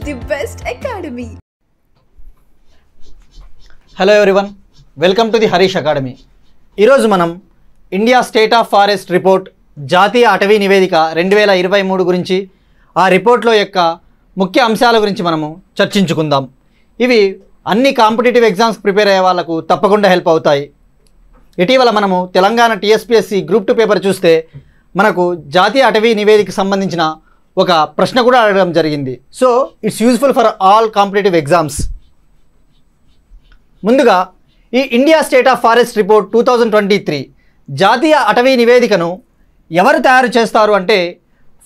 the best academy. Hello everyone, welcome to the Harish academy. ఈరోజు మనం India state of forest report జాతీయ అటవీ నివేదిక 2023 గురించి, ఆ రిపోర్ట్లో యొక్క ముఖ్య అంశాల గురించి మనము చర్చించుకుందాం. ఇవి అన్ని కాంపిటేటివ్ ఎగ్జామ్స్ ప్రిపేర్ అయ్యే వాళ్ళకు తప్పకుండా హెల్ప్ అవుతాయి. ఇటీవల మనము తెలంగాణ టీఎస్పీఎస్సీ గ్రూప్ 2 పేపర్ చూస్తే మనకు జాతీయ అటవీ నివేదికకు సంబంధించిన ఒక ప్రశ్న కూడా అడగడం జరిగింది. So it's useful for all competitive exams. ముందుగా ఈ India state of forest report 2023 జాతీయ అటవీ నివేదికను ఎవరు తయారు చేస్తారు అంటే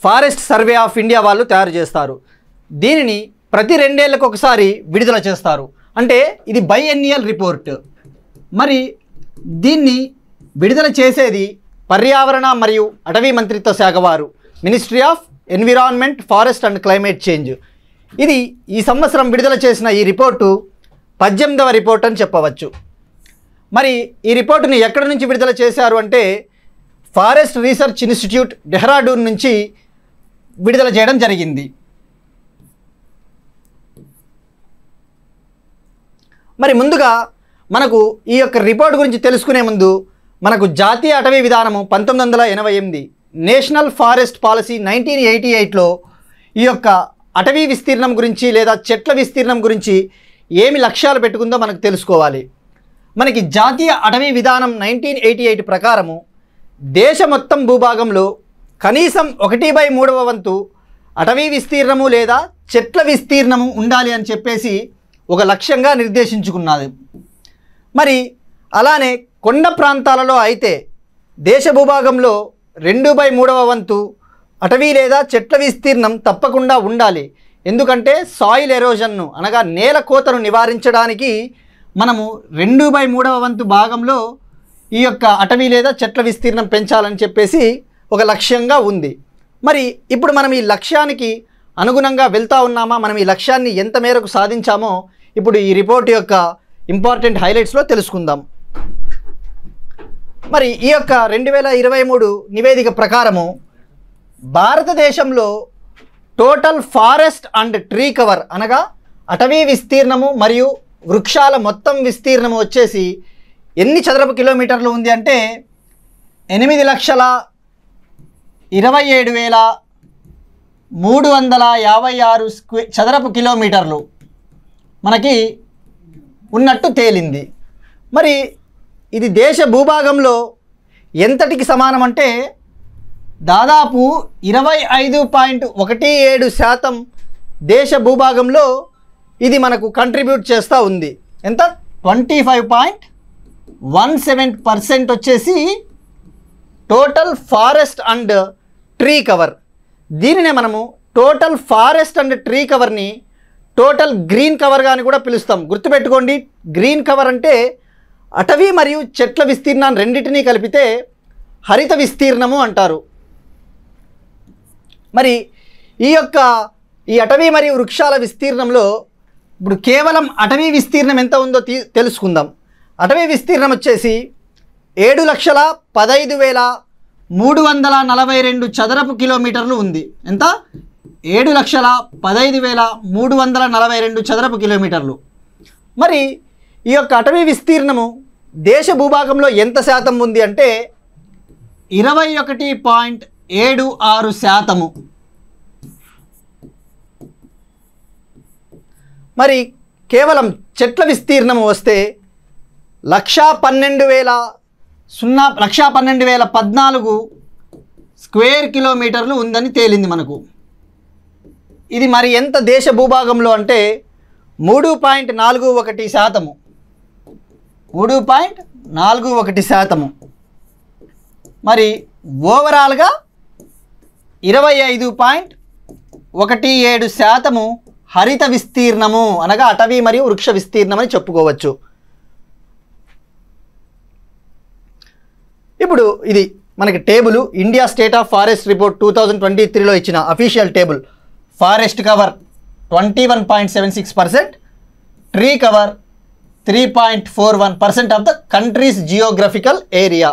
ఫారెస్ట్ సర్వే ఆఫ్ ఇండియా వాళ్ళు తయారు చేస్తారు. దీనిని ప్రతి 2 ఏళ్లకు ఒకసారి విడుదల చేస్తారు. అంటే ఇది బైఎన్నియల్ రిపోర్ట్. మరి దీన్ని విడుదల చేసేది పర్యావరణ మరియు అటవీ మంత్రిత్వ శాఖ వారు, ministry of environment, forest and climate change. ఇది ఈ సంవత్సరం విడుదల చేసిన ఈ రిపోర్టు 18వ రిపోర్ట్ అని చెప్పవచ్చు. మరి ఈ రిపోర్టుని ఎక్కడి నుంచి విడుదల చేశారు అంటే ఫారెస్ట్ రీసెర్చ్ ఇన్స్టిట్యూట్ డెహ్రాడూన్ నుంచి విడుదల చేయడం జరిగింది. మరి ముందుగా మనకు ఈ యొక్క రిపోర్ట్ గురించి తెలుసుకునే ముందు మనకు జాతీయ అటవీ విధానము 1988, నేషనల్ ఫారెస్ట్ పాలసీ 1988లో ఈ యొక్క అటవీ విస్తీర్ణం గురించి లేదా చెట్ల విస్తీర్ణం గురించి ఏమి లక్ష్యాలు పెట్టుకుందో మనకు తెలుసుకోవాలి. మనకి జాతీయ అటవీ విధానం 1988 ప్రకారము దేశ మొత్తం భూభాగంలో కనీసం 1/3వ వంతు అటవీ విస్తీర్ణము లేదా చెట్ల విస్తీర్ణము ఉండాలి అని చెప్పేసి ఒక లక్ష్యంగా నిర్దేశించుకున్నది. మరి అలానే కొండ ప్రాంతాలలో అయితే దేశ భూభాగంలో 2/3వ వంతు అటవీ లేదా చెట్ల విస్తీర్ణం తప్పకుండా ఉండాలి. ఎందుకంటే సాయిల్ ఎరోజన్ను అనగా నేల కోతను నివారించడానికి మనము 2/3వ వంతు భాగంలో ఈ యొక్క అటవీ లేదా చెట్ల విస్తీర్ణం పెంచాలని చెప్పేసి ఒక లక్ష్యంగా ఉంది. మరి ఇప్పుడు మనం ఈ లక్ష్యానికి అనుగుణంగా వెళ్తూ ఉన్నామా, మనం ఈ లక్ష్యాన్ని ఎంత మేరకు సాధించామో ఇప్పుడు ఈ రిపోర్ట్ యొక్క ఇంపార్టెంట్ హైలైట్స్లో తెలుసుకుందాం. మరి ఈ యొక్క 2023 నివేదిక ప్రకారము భారతదేశంలో total forest and tree cover అనగా అటవీ విస్తీర్ణము మరియు వృక్షాల మొత్తం విస్తీర్ణము వచ్చేసి ఎన్ని చదరపు కిలోమీటర్లు ఉంది అంటే 8,27,356 చదరపు కిలోమీటర్లు మనకి ఉన్నట్టు తేలింది. మరి ఇది దేశ భూభాగంలో ఎంతటికి సమానం అంటే దాదాపు 25.17% దేశ భూభాగంలో ఇది మనకు కంట్రిబ్యూట్ చేస్తూ ఉంది. ఎంత? 25.17% వచ్చేసి total forest and tree cover. దీనినే మనము టోటల్ ఫారెస్ట్ అండ్ ట్రీ కవర్ని టోటల్ గ్రీన్ కవర్గా అని కూడా పిలుస్తాం. గుర్తుపెట్టుకోండి, గ్రీన్ కవర్ అంటే అటవీ మరియు చెట్ల విస్తీర్ణాన్ని రెండింటినీ కలిపితే హరిత విస్తీర్ణము అంటారు. మరి ఈ అటవీ మరియు వృక్షాల విస్తీర్ణంలో ఇప్పుడు కేవలం అటవీ విస్తీర్ణం ఎంత ఉందో తెలుసుకుందాం. అటవీ విస్తీర్ణం వచ్చేసి 7,15,342 చదరపు కిలోమీటర్లు ఉంది. ఎంత? 7,15,342 చదరపు కిలోమీటర్లు. మరి ఈ యొక్క అటవీ విస్తీర్ణము దేశ భూభాగంలో ఎంత శాతం ఉంది అంటే 21.76%. మరి కేవలం చెట్ల విస్తీర్ణము వస్తే 112,014 స్క్వేర్ కిలోమీటర్లు ఉందని తేలింది మనకు. ఇది మరి ఎంత దేశ భూభాగంలో అంటే 3.41%. 3.41%. మరి ఓవరాల్గా 25.17% హరిత విస్తీర్ణము అనగా అటవీ మరియు వృక్ష విస్తీర్ణం అని చెప్పుకోవచ్చు. ఇప్పుడు ఇది మనకి table India state of forest report 2023లో ఇచ్చిన official table. Forest cover 21.76%, tree cover 3.41% of the country's geographical area.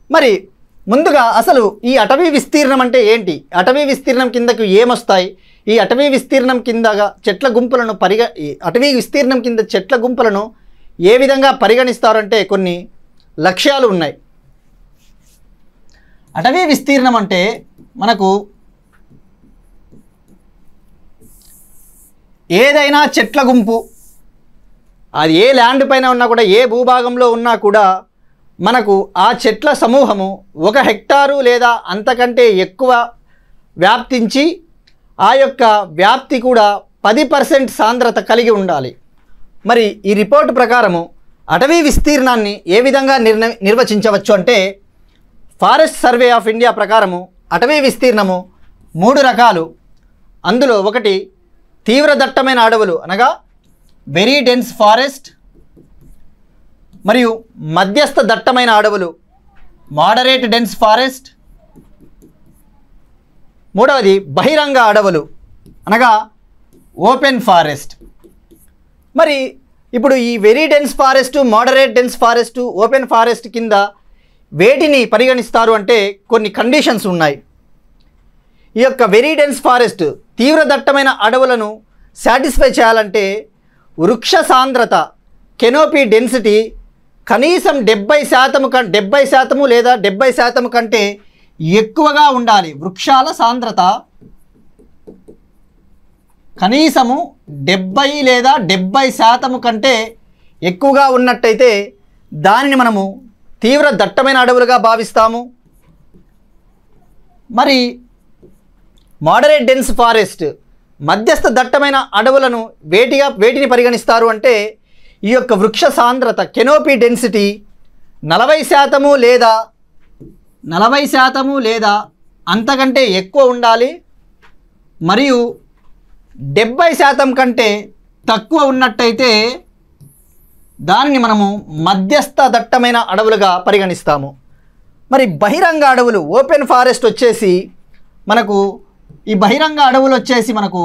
మరి ముందుగా అసలు ఈ అటవీ విస్తీర్ణం అంటే ఏంటి, అటవీ విస్తీర్ణం కిందకు ఏమొస్తాయి, ఈ అటవీ విస్తీర్ణం కిందగా చెట్ల గుంపులను అటవీ విస్తీర్ణం కింద చెట్ల గుంపులను ఏ విధంగా పరిగణిస్తారంటే కొన్ని లక్ష్యాలు ఉన్నాయి. అటవీ విస్తీర్ణం అంటే మనకు ఏదైనా చెట్ల గుంపు అది ఏ ల్యాండ్ పైన ఉన్నా కూడా, ఏ భూభాగంలో ఉన్నా కూడా మనకు ఆ చెట్ల సమూహము 1 హెక్టారు లేదా అంతకంటే ఎక్కువ వ్యాప్తించి ఆ యొక్క వ్యాప్తి కూడా 10% సాంద్రత కలిగి ఉండాలి. మరి ఈ రిపోర్టు ప్రకారము అటవీ విస్తీర్ణాన్ని ఏ విధంగా నిర్వచించవచ్చు అంటే, ఫారెస్ట్ సర్వే ఆఫ్ ఇండియా ప్రకారము అటవీ విస్తీర్ణము 3 రకాలు. అందులో ఒకటి తీవ్ర దట్టమైన అడవులు అనగా వెరీ డెన్స్ ఫారెస్ట్, మరియు మధ్యస్థ దట్టమైన అడవులు మోడరేట్ డెన్స్ ఫారెస్ట్, మూడవది బహిరంగ అడవులు అనగా ఓపెన్ ఫారెస్ట్. మరి ఇప్పుడు ఈ very dense forest, moderate dense forest, open forest కింద వేటిని పరిగణిస్తారు అంటే కొన్ని కండిషన్స్ ఉన్నాయి. ఈ యొక్క వెరీ డెన్స్ ఫారెస్ట్ తీవ్ర దట్టమైన అడవులను సాటిస్ఫై చేయాలంటే వృక్ష సాంద్రత కెనోపీ డెన్సిటీ కనీసం 70% లేదా 70% కంటే ఎక్కువగా ఉండాలి. వృక్షాల సాంద్రత కనీసము 70 లేదా 70% కంటే ఎక్కువగా ఉన్నట్టయితే దానిని మనము తీవ్ర దట్టమైన అడవులుగా భావిస్తాము. మరి మోడరేట్ డెన్స్ ఫారెస్ట్ మధ్యస్థ దట్టమైన అడవులను వేటిని పరిగణిస్తారు అంటే ఈ యొక్క వృక్ష సాంద్రత కెనోపీ డెన్సిటీ 40% లేదా అంతకంటే ఎక్కువ ఉండాలి, మరియు 70% కంటే తక్కువ ఉన్నట్టయితే దానిని మనము మధ్యస్థ దట్టమైన అడవులుగా పరిగణిస్తాము. మరి బహిరంగ అడవులు ఓపెన్ ఫారెస్ట్ వచ్చేసి మనకు ఈ బహిరంగ అడవులు వచ్చేసి మనకు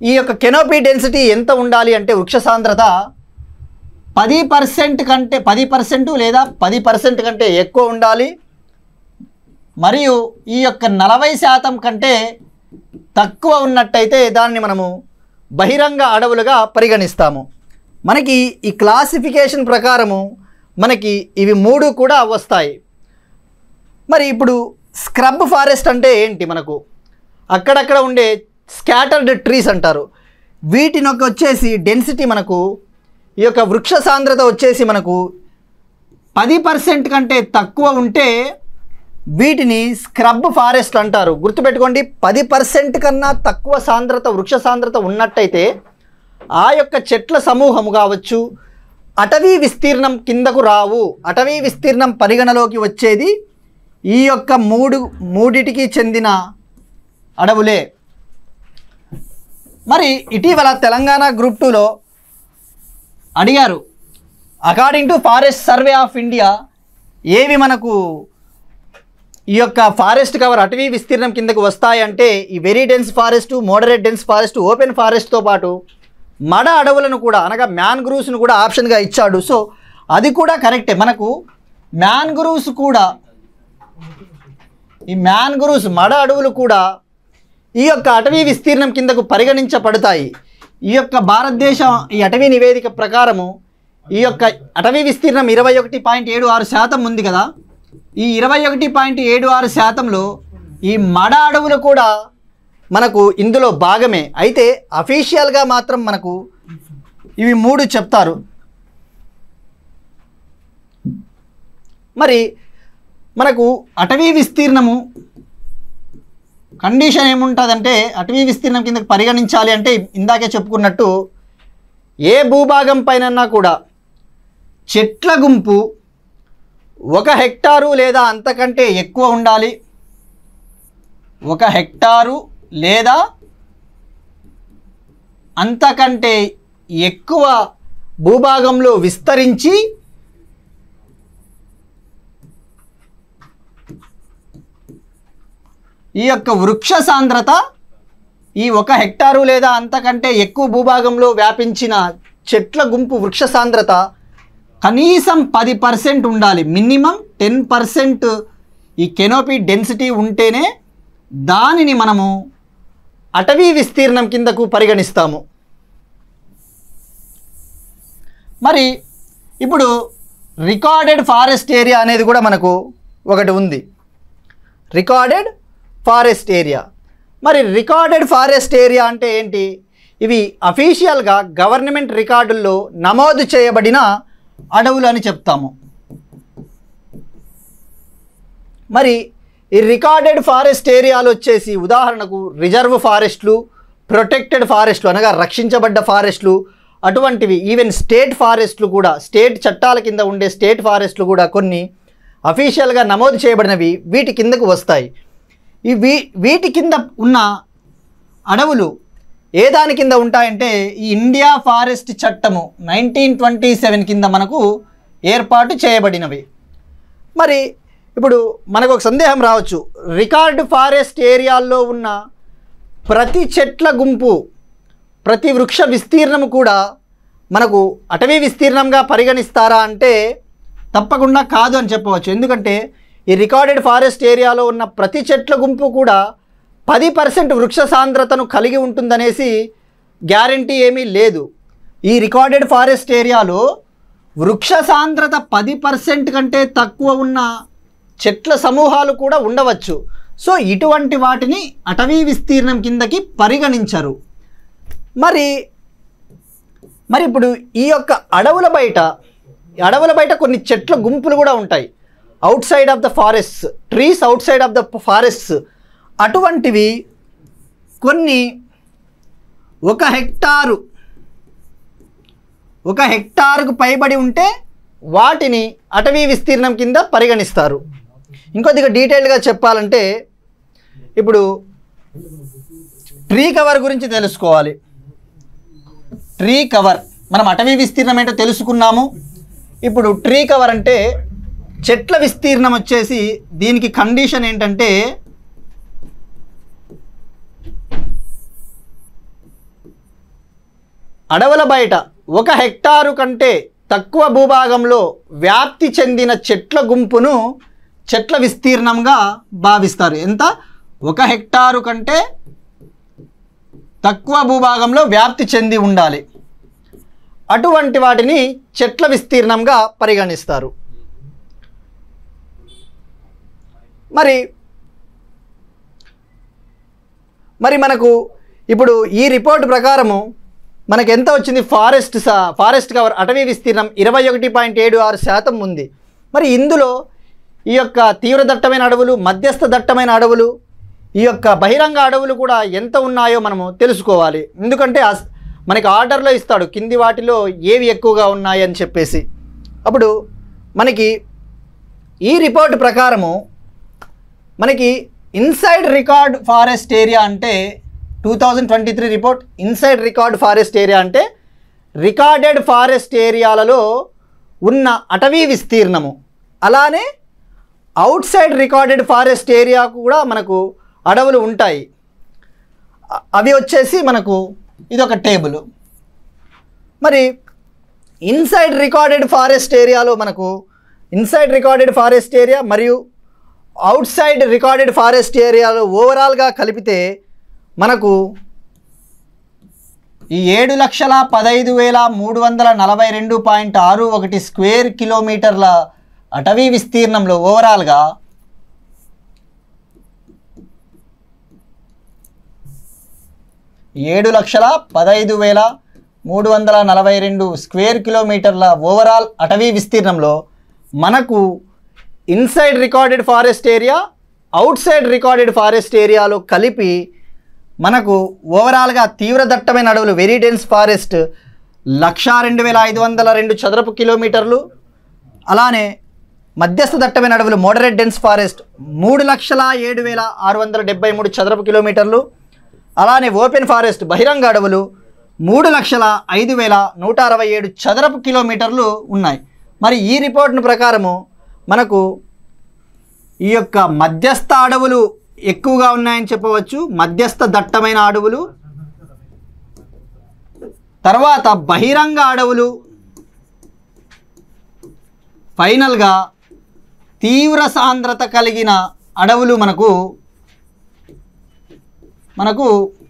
ఈ యొక్క కెనోపీ డెన్సిటీ ఎంత ఉండాలి అంటే వృక్ష సాంద్రత 10% లేదా 10% కంటే ఎక్కువ ఉండాలి, మరియు ఈ యొక్క 40% కంటే తక్కువ ఉన్నట్టయితే దాన్ని మనము బహిరంగ అడవులుగా పరిగణిస్తాము. మనకి ఈ క్లాసిఫికేషన్ ప్రకారము మనకి ఇవి 3 కూడా వస్తాయి. మరి ఇప్పుడు స్క్రబ్ ఫారెస్ట్ అంటే ఏంటి, మనకు అక్కడక్కడ ఉండే స్కాటర్డ్ ట్రీస్ అంటారు. వీటినొక వచ్చేసి డెన్సిటీ మనకు ఈ యొక్క వృక్ష సాంద్రత వచ్చేసి మనకు 10% కంటే తక్కువ ఉంటే వీటిని స్క్రబ్ ఫారెస్ట్ అంటారు. గుర్తుపెట్టుకోండి, 10% కన్నా తక్కువ వృక్ష సాంద్రత ఉన్నట్టయితే ఆ యొక్క చెట్ల సమూహము కావచ్చు అటవీ విస్తీర్ణం కిందకు రావు. అటవీ విస్తీర్ణం పరిగణలోకి వచ్చేది ఈ యొక్క మూడిటికి చెందిన అడవులే. మరి ఇటీవల తెలంగాణ గ్రూప్ 2లో అడిగారు, according to forest survey of India ఏవి మనకు ఈ యొక్క ఫారెస్ట్ కవర్ అటవీ విస్తీర్ణం కిందకు వస్తాయంటే ఈ very dense forest, moderate dense forest, open ఫారెస్ట్తో పాటు మడ అడవులను కూడా అనగా మ్యాన్గ్రూవ్స్ను కూడా ఆప్షన్గా ఇచ్చాడు. సో అది కూడా కరెక్టే. మనకు మ్యాన్గ్రూవ్స్ కూడా, ఈ మ్యాన్గ్రూవ్స్ మడ అడవులు కూడా ఈ యొక్క అటవీ విస్తీర్ణం కిందకు పరిగణించబడతాయి. ఈ యొక్క భారతదేశం ఈ అటవీ నివేదిక ప్రకారము ఈ యొక్క అటవీ విస్తీర్ణం 21.76% ఉంది కదా. ఈ 21.76%లో ఈ మడ అడవులు కూడా మనకు ఇందులో భాగమే. అయితే అఫీషియల్గా మాత్రం మనకు ఇవి 3 చెప్తారు. మరి మనకు అటవీ విస్తీర్ణము కండిషన్ ఏముంటుందంటే అటవీ విస్తీర్ణం కిందకి పరిగణించాలి అంటే ఇందాకే చెప్పుకున్నట్టు ఏ భూభాగం పైనన్నా కూడా చెట్ల గుంపు 1 హెక్టారు లేదా అంతకంటే ఎక్కువ ఉండాలి. 1 హెక్టారు లేదా అంతకంటే ఎక్కువ భూభాగంలో విస్తరించి ఈ యొక్క వృక్ష సాంద్రత ఈ 1 హెక్టారు లేదా అంతకంటే ఎక్కువ భూభాగంలో వ్యాపించిన చెట్ల గుంపు వృక్ష సాంద్రత కనీసం 10% ఉండాలి, మినిమం 10% ఈ కెనోపీ డెన్సిటీ ఉంటేనే దానిని మనము అటవీ విస్తీర్ణం కిందకు పరిగణిస్తాము. మరి ఇప్పుడు రికార్డెడ్ ఫారెస్ట్ ఏరియా అనేది కూడా మనకు ఒకటి ఉంది, రికార్డెడ్ ఫారెస్ట్ ఏరియా. మరి రికార్డెడ్ ఫారెస్ట్ ఏరియా అంటే ఏంటి? ఇవి అఫీషియల్గా గవర్నమెంట్ రికార్డుల్లో నమోదు చేయబడిన అడవులు అని చెప్తాము. మరి ఈ రికార్డెడ్ ఫారెస్ట్ ఏరియాలు వచ్చేసి ఉదాహరణకు రిజర్వ్ ఫారెస్ట్లు, ప్రొటెక్టెడ్ ఫారెస్ట్లు అనగా రక్షించబడ్డ ఫారెస్ట్లు, అటువంటివి ఈవెన్ స్టేట్ ఫారెస్ట్లు కూడా, స్టేట్ చట్టాల కింద ఉండే స్టేట్ ఫారెస్ట్లు కూడా కొన్ని అఫీషియల్గా నమోదు చేయబడినవి వీటి కిందకు వస్తాయి. వీటి కింద ఉన్న అడవులు ఏ దాని కింద ఉంటాయంటే ఈ ఇండియా ఫారెస్ట్ చట్టము 1927 కింద మనకు ఏర్పాటు చేయబడినవి. మరి ఇప్పుడు మనకు ఒక సందేహం రావచ్చు, రికార్డు ఫారెస్ట్ ఏరియాల్లో ఉన్న ప్రతి చెట్ల గుంపు, ప్రతి వృక్ష విస్తీర్ణము కూడా మనకు అటవీ విస్తీర్ణంగా పరిగణిస్తారా అంటే తప్పకుండా కాదు అని చెప్పవచ్చు. ఎందుకంటే ఈ రికార్డెడ్ ఫారెస్ట్ ఏరియాలో ఉన్న ప్రతి చెట్ల గుంపు కూడా 10% వృక్ష సాంద్రతను కలిగి ఉంటుందనేసి గ్యారంటీ ఏమీ లేదు. ఈ రికార్డెడ్ ఫారెస్ట్ ఏరియాలో వృక్ష సాంద్రత 10% కంటే తక్కువ ఉన్న చెట్ల సమూహాలు కూడా ఉండవచ్చు. సో ఇటువంటి వాటిని అటవీ విస్తీర్ణం కిందకి పరిగణించరు. మరి ఇప్పుడు ఈ యొక్క అడవుల బయట కొన్ని చెట్ల గుంపులు కూడా ఉంటాయి, out side of the forest, trees out side of the forest. అటువంటివి కొన్ని 1 హెక్టారుకు పైబడి ఉంటే వాటిని అటవీ విస్తీర్ణం కింద పరిగణిస్తారు. ఇంకొద్దిగా డీటెయిల్గా చెప్పాలంటే ఇప్పుడు ట్రీ కవర్ గురించి తెలుసుకోవాలి. ట్రీ కవర్, మనం అటవీ విస్తీర్ణం ఏంటో తెలుసుకున్నాము. ఇప్పుడు ట్రీ కవర్ అంటే చెట్ల విస్తీర్ణం వచ్చేసి దీనికి కండిషన్ ఏంటంటే అడవుల బయట 1 హెక్టారు కంటే తక్కువ భూభాగంలో వ్యాప్తి చెందిన చెట్ల గుంపును చెట్ల విస్తీర్ణంగా భావిస్తారు. ఎంత? 1 హెక్టారు కంటే తక్కువ భూభాగంలో వ్యాప్తి చెంది ఉండాలి. అటువంటి వాటిని చెట్ల విస్తీర్ణంగా పరిగణిస్తారు. మరి మనకు ఇప్పుడు ఈ రిపోర్ట్ ప్రకారము మనకు ఎంత వచ్చింది? ఫారెస్ట్ కవర్ అటవీ విస్తీర్ణం 21.76% ఉంది. మరి ఇందులో ఈ యొక్క తీవ్ర దట్టమైన అడవులు, మధ్యస్థ దట్టమైన అడవులు, ఈ యొక్క బహిరంగ అడవులు కూడా ఎంత ఉన్నాయో మనము తెలుసుకోవాలి. ఎందుకంటే మనకి ఆర్డర్లో ఇస్తాడు కింది వాటిలో ఏవి ఎక్కువగా ఉన్నాయి అని చెప్పేసి. అప్పుడు మనకి ఈ రిపోర్ట్ ప్రకారము మనకి ఇన్సైడ్ రికార్డ్ ఫారెస్ట్ ఏరియా అంటే 2023 report, inside record forest area అంటే రికార్డెడ్ ఫారెస్ట్ ఏరియాలలో ఉన్న అటవీ విస్తీర్ణము, అలానే అవుట్ సైడ్ రికార్డెడ్ ఫారెస్ట్ ఏరియాకు కూడా మనకు అడవులు ఉంటాయి. అవి వచ్చేసి మనకు ఇదొక టేబుల్. మరి ఇన్సైడ్ రికార్డెడ్ ఫారెస్ట్ ఏరియాలో మనకు ఇన్సైడ్ రికార్డెడ్ ఫారెస్ట్ ఏరియా మరియు అవుట్ సైడ్ రికార్డెడ్ ఫారెస్ట్ ఏరియాలో ఓవరాల్గా కలిపితే మనకు ఈ 7,15,342.61 స్క్వేర్ కిలోమీటర్ల అటవీ విస్తీర్ణంలో ఓవరాల్గా 7,15,342 స్క్వేర్ కిలోమీటర్ల ఓవరాల్ అటవీ విస్తీర్ణంలో మనకు inside recorded forest area, out side recorded forest ఏరియాలో కలిపి మనకు ఓవరాల్గా తీవ్ర దట్టమైన అడవులు వెరీ డెన్స్ ఫారెస్ట్ 102,502 చదరపు కిలోమీటర్లు, అలానే మధ్యస్థ దట్టమైన అడవులు మోడరేట్ డెన్స్ ఫారెస్ట్ 3,07,673 చదరపు కిలోమీటర్లు, అలానే ఓపెన్ ఫారెస్ట్ బహిరంగ అడవులు 3,05,167 చదరపు కిలోమీటర్లు ఉన్నాయి. మరి ఈ రిపోర్ట్ను ప్రకారము మనకు ఈ యొక్క మధ్యస్థ అడవులు ఎక్కువగా ఉన్నాయని చెప్పవచ్చు, మధ్యస్థ దట్టమైన అడవులు, తర్వాత బహిరంగ అడవులు, ఫైనల్గా తీవ్ర సాంద్రత కలిగిన అడవులు మనకు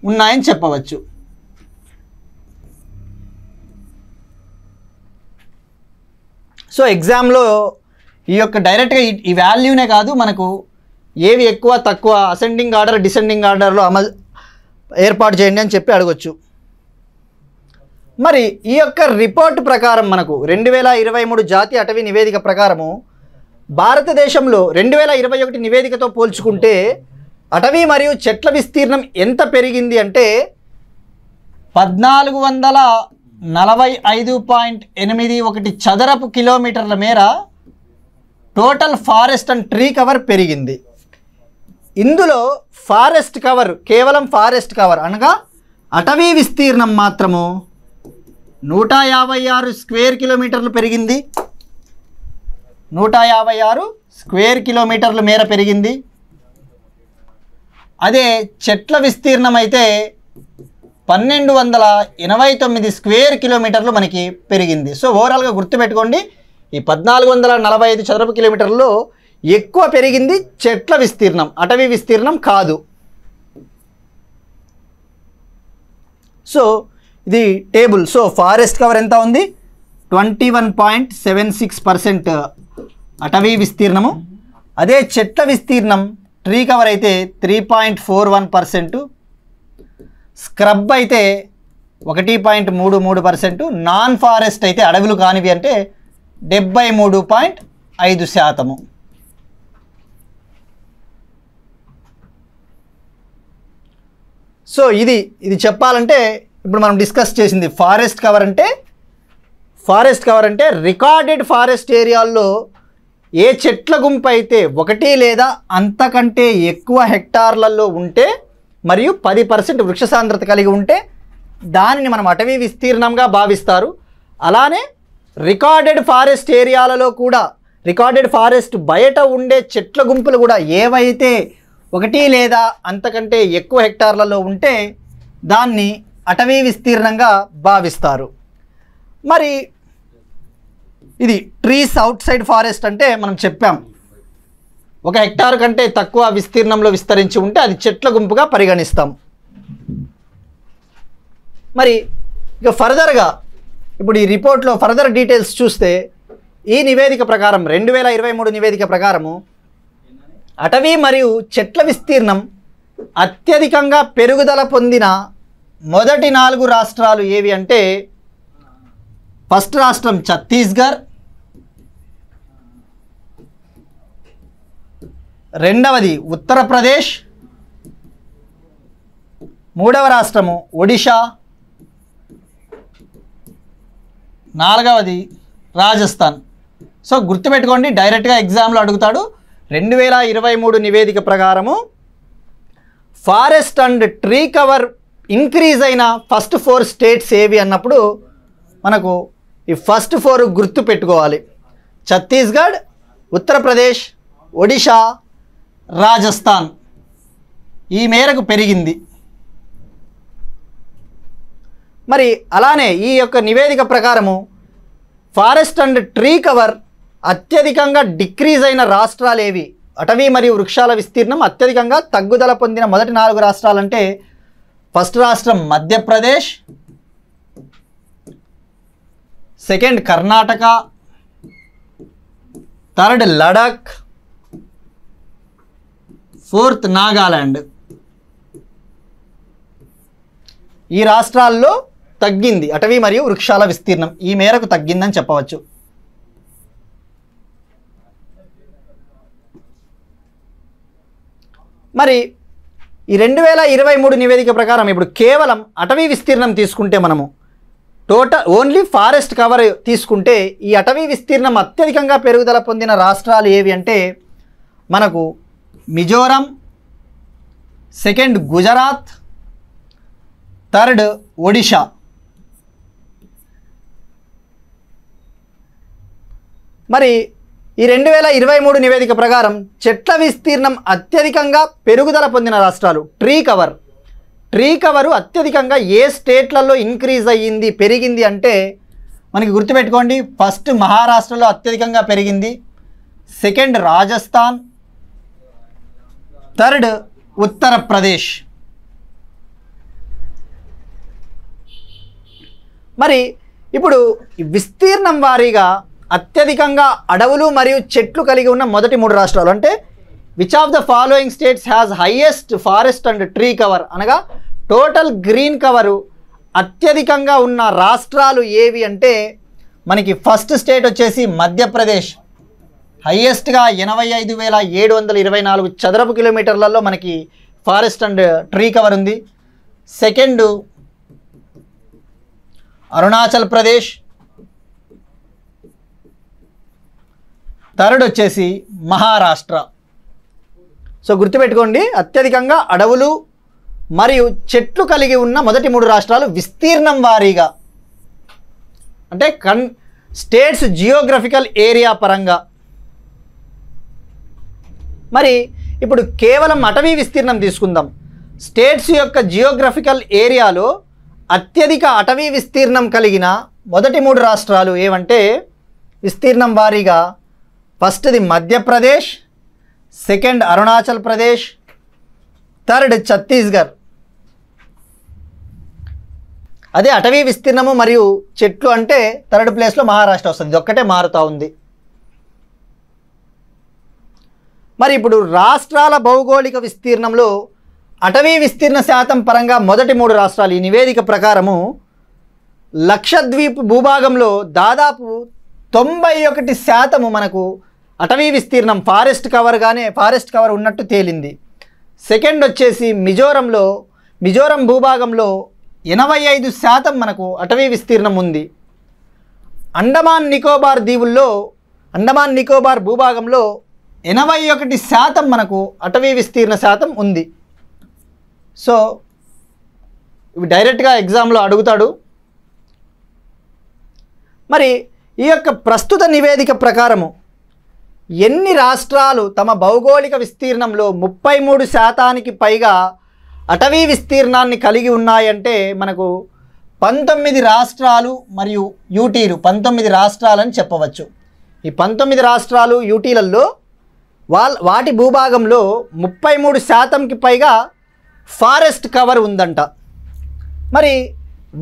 ఉన్నాయని చెప్పవచ్చు. సో ఎగ్జామ్లో ఈ యొక్క డైరెక్ట్గా ఈ వాల్యూనే కాదు, మనకు ఏవి ఎక్కువ తక్కువ అసెండింగ్ ఆర్డర్ డిసెండింగ్ ఆర్డర్లో ఏర్పాటు చేయండి అని చెప్పి అడగొచ్చు. మరి ఈ యొక్క రిపోర్ట్ ప్రకారం మనకు 2023 జాతీయ అటవీ నివేదిక ప్రకారము భారతదేశంలో 2021 నివేదికతో పోల్చుకుంటే అటవీ మరియు చెట్ల విస్తీర్ణం ఎంత పెరిగింది అంటే 1445.81 చదరపు కిలోమీటర్ల మేర total forest and tree cover పెరిగింది. ఇందులో ఫారెస్ట్ కవర్, కేవలం ఫారెస్ట్ కవర్ అనగా అటవీ విస్తీర్ణం మాత్రము 156 స్క్వేర్ కిలోమీటర్లు పెరిగింది. 156 స్క్వేర్ కిలోమీటర్ల మేర పెరిగింది. అదే చెట్ల విస్తీర్ణం అయితే 1289 స్క్వేర్ కిలోమీటర్లు మనకి పెరిగింది. సో ఓవరాల్గా గుర్తుపెట్టుకోండి, ఈ 1445 చదరపు కిలోమీటర్లలో ఎక్కువ పెరిగింది చెట్ల విస్తీర్ణం, అటవీ విస్తీర్ణం కాదు. సో ఇది టేబుల్. సో ఫారెస్ట్ కవర్ ఎంత ఉంది? 21.76% అటవీ విస్తీర్ణము. అదే చెట్ల విస్తీర్ణం ట్రీ కవర్ అయితే 3.41%, స్క్రబ్ అయితే 1.33%, నాన్ ఫారెస్ట్ అయితే అడవులు కానివి అంటే 73.5%. సో ఇది చెప్పాలంటే ఇప్పుడు మనం డిస్కస్ చేసింది ఫారెస్ట్ కవర్ అంటే రికార్డెడ్ ఫారెస్ట్ ఏరియాల్లో ఏ చెట్ల గుంపు అయితే 1 లేదా అంతకంటే ఎక్కువ హెక్టార్లలో ఉంటే మరియు 10% వృక్ష సాంద్రత కలిగి ఉంటే దానిని మనం అటవీ విస్తీర్ణంగా భావిస్తారు. అలానే రికార్డెడ్ ఫారెస్ట్ ఏరియాలలో కూడా, రికార్డెడ్ ఫారెస్ట్ బయట ఉండే చెట్ల గుంపులు కూడా ఏవైతే 1 లేదా అంతకంటే ఎక్కువ హెక్టార్లలో ఉంటే దాన్ని అటవీ విస్తీర్ణంగా భావిస్తారు. మరి ఇది ట్రీస్ అవుట్ సైడ్ ఫారెస్ట్ అంటే మనం చెప్పాం 1 హెక్టార్ కంటే తక్కువ విస్తీర్ణంలో విస్తరించి ఉంటే అది చెట్ల గుంపుగా పరిగణిస్తాం. మరి ఇక ఫర్దర్గా ఇప్పుడు ఈ రిపోర్ట్లో ఫర్దర్ డీటెయిల్స్ చూస్తే ఈ నివేదిక ప్రకారం 2023 నివేదిక ప్రకారము అటవీ మరియు చెట్ల విస్తీర్ణం అత్యధికంగా పెరుగుదల పొందిన మొదటి 4 రాష్ట్రాలు ఏవి అంటే ఫస్ట్ రాష్ట్రం ఛత్తీస్గఢ్, రెండవది ఉత్తరప్రదేశ్, మూడవ రాష్ట్రము ఒడిషా, నాలుగవది రాజస్థాన్. సో గుర్తుపెట్టుకోండి, డైరెక్ట్గా ఎగ్జామ్లో అడుగుతాడు. 2023 నివేదిక ప్రకారము forest and tree cover increase అయిన ఫస్ట్ 4 స్టేట్స్ ఏవి అన్నప్పుడు మనకు ఈ ఫస్ట్ 4 గుర్తు పెట్టుకోవాలి. ఛత్తీస్గఢ్, ఉత్తరప్రదేశ్, ఒడిషా, రాజస్థాన్ ఈ మేరకు పెరిగింది. మరి అలానే ఈ యొక్క నివేదిక ప్రకారము ఫారెస్ట్ అండ్ ట్రీ కవర్ అత్యధికంగా డిక్రీజ్ అయిన రాష్ట్రాలు ఏవి, అటవీ మరియు వృక్షాల విస్తీర్ణం అత్యధికంగా తగ్గుదల పొందిన మొదటి 4 రాష్ట్రాలంటే ఫస్ట్ రాష్ట్రం Madhya Pradesh, second Karnataka, third Ladakh, fourth Nagaland. ఈ రాష్ట్రాల్లో తగ్గింది అటవీ మరియు వృక్షాల విస్తీర్ణం, ఈ మేరకు తగ్గిందని చెప్పవచ్చు. మరి ఈ 2023 నివేదిక ప్రకారం ఇప్పుడు కేవలం అటవీ విస్తీర్ణం తీసుకుంటే మనము ఓన్లీ ఫారెస్ట్ కవర్ తీసుకుంటే ఈ అటవీ విస్తీర్ణం అత్యధికంగా పెరుగుదల పొందిన రాష్ట్రాలు ఏవి అంటే మనకు మిజోరం, సెకండ్ గుజరాత్, థర్డ్ ఒడిషా. మరి ఈ 2023 నివేదిక ప్రకారం చెట్ల విస్తీర్ణం అత్యధికంగా పెరుగుదల పొందిన రాష్ట్రాలు ట్రీ కవరు అత్యధికంగా ఏ స్టేట్లలో ఇంక్రీజ్ అయ్యింది, పెరిగింది అంటే మనకి గుర్తుపెట్టుకోండి, ఫస్ట్ మహారాష్ట్రలో అత్యధికంగా పెరిగింది, సెకండ్ రాజస్థాన్, థర్డ్ ఉత్తరప్రదేశ్. మరి ఇప్పుడు విస్తీర్ణం వారీగా అత్యధికంగా అడవులు మరియు చెట్లు కలిగి ఉన్న మొదటి 3 రాష్ట్రాలు అంటే which of the following states has highest forest and tree cover, అనగా టోటల్ గ్రీన్ కవరు అత్యధికంగా ఉన్న రాష్ట్రాలు ఏవి అంటే మనకి ఫస్ట్ స్టేట్ వచ్చేసి మధ్యప్రదేశ్, హైయెస్ట్గా 85,724 చదరపు కిలోమీటర్లలో మనకి ఫారెస్ట్ అండ్ ట్రీ కవర్ ఉంది. సెకండ్ అరుణాచల్ ప్రదేశ్, థర్డ్ వచ్చేసి మహారాష్ట్ర. సో గుర్తుపెట్టుకోండి, అత్యధికంగా అడవులు మరియు చెట్లు కలిగి ఉన్న మొదటి 3 రాష్ట్రాలు విస్తీర్ణం వారీగా, అంటే స్టేట్స్ జియోగ్రఫికల్ ఏరియా పరంగా. మరి ఇప్పుడు కేవలం అటవీ విస్తీర్ణం తీసుకుందాం. స్టేట్స్ యొక్క జియోగ్రఫికల్ ఏరియాలో అత్యధిక అటవీ విస్తీర్ణం కలిగిన మొదటి 3 రాష్ట్రాలు ఏవంటే విస్తీర్ణం వారీగా ఫస్ట్ది మధ్యప్రదేశ్, సెకండ్ అరుణాచల్ ప్రదేశ్, థర్డ్ ఛత్తీస్గఢ్. అదే అటవీ విస్తీర్ణము మరియు చెట్లు అంటే థర్డ్ ప్లేస్లో మహారాష్ట్ర వస్తుంది. ఇది ఒక్కటే మారుతూ ఉంది. మరి ఇప్పుడు రాష్ట్రాల భౌగోళిక విస్తీర్ణంలో అటవీ విస్తీర్ణ శాతం పరంగా మొదటి 3 రాష్ట్రాలు ఈ నివేదిక ప్రకారము లక్షద్వీప్ భూభాగంలో దాదాపు 91% మనకు అటవీ విస్తీర్ణం ఫారెస్ట్ కవర్ ఉన్నట్టు తేలింది. సెకండ్ వచ్చేసి మిజోరం భూభాగంలో 85% మనకు అటవీ విస్తీర్ణం ఉంది. అండమాన్ నికోబార్ భూభాగంలో 81% మనకు అటవీ విస్తీర్ణ శాతం ఉంది. సో ఇవి డైరెక్ట్గా ఎగ్జామ్లో అడుగుతాడు. మరి ఈ యొక్క ప్రస్తుత నివేదిక ప్రకారము ఎన్ని రాష్ట్రాలు తమ భౌగోళిక విస్తీర్ణంలో 33% పైగా అటవీ విస్తీర్ణాన్ని కలిగి ఉన్నాయంటే మనకు 19 రాష్ట్రాలు మరియు యూటీలు 19 రాష్ట్రాలని చెప్పవచ్చు. ఈ 19 రాష్ట్రాలు యూటీలలో వాటి భూభాగంలో 33%కి పైగా ఫారెస్ట్ కవర్ ఉందంట. మరి